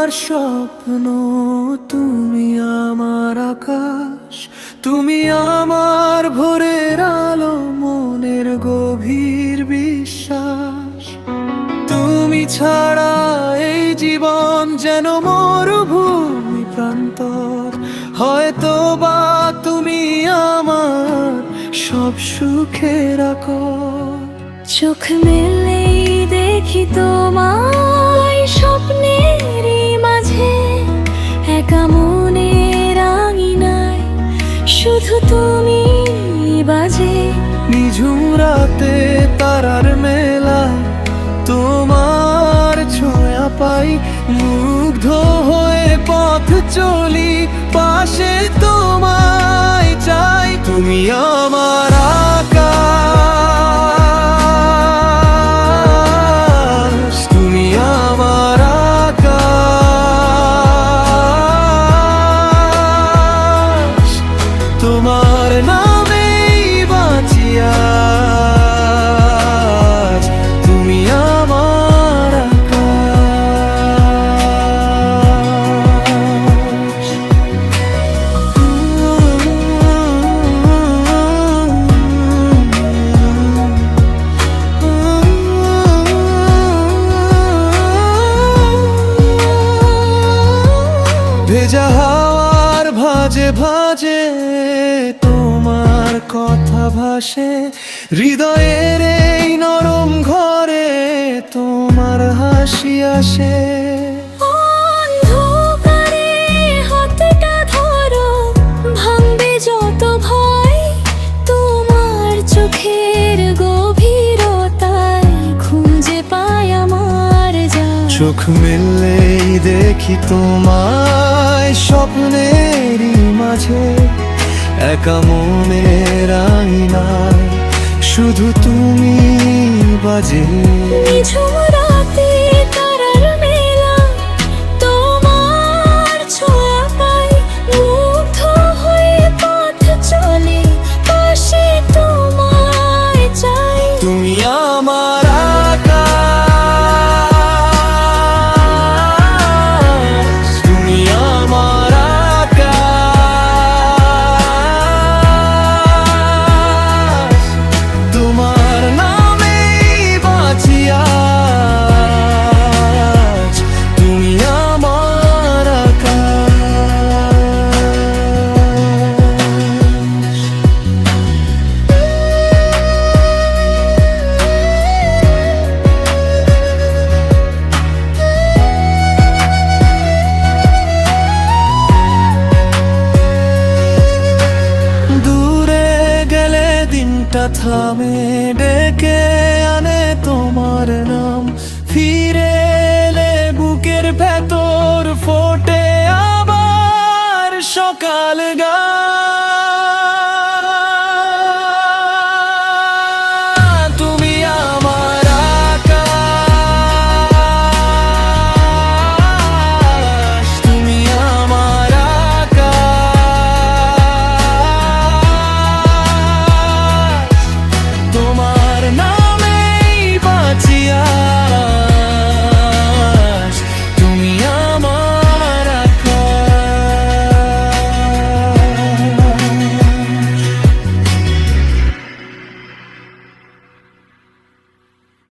আমার স্বপ্ন, তুমি আমার আকাশ, তুমি আমার ভোরের আলো, মনের গভীর বিশ্বাস। তুমি ছাড়া এই জীবন যেন মরুভূমি প্রান্তর, হয়তো বা তুমি আমার সব সুখের আকর। চোখ মেললেই দেখি তোমায় স্বপ্নেরই মাঝে, একা মনের আঙিনায় শুধু তুমি বাজে। নিঝুম রাতে তারার মেলা, তোমার ছোঁয়া পাই, মুগ্ধ হয়ে পথ চলি, পাশে তোমায় চাই। তুমি আমার আকাশ, তুমি আমার আকাশ, তোমার নামেই বাঁচি আজ, তুমি আমার আকাশ। ভেজা হাওয়ার ভাজে ভাজে তোমার কথা ভাসে, হৃদয়ের এই নরম ঘরে তোমার হাসি আসে। অন্ধকারে হাতটা ধরো, ভাঙবে যত ভয়, তোমার চোখের গভীরতায় খুঁজে পাই আমার যায়। চোখ মেললেই দেখি তোমায় স্বপ্নেরই মাঝে, একা মনের আঙিনায় শুধু তুমি বাজে। নিঝুম রাতে তারার মেলা, তোমার ছোঁয়া পাই, মুগ্ধ হয়ে পথ চলি, পাশে তোমায় চাই। তুমি আমার আকাশ, তুমি আমার আকাশ, তোমার নামেই বাঁচি আজ, তুমি আমার আকাশ। দূরে গেলে দিনটা থামে, ডেকে আনে তোমার নাম, ফিরে এলে বুকের ভেতর ফোটে আবার সকাল গান।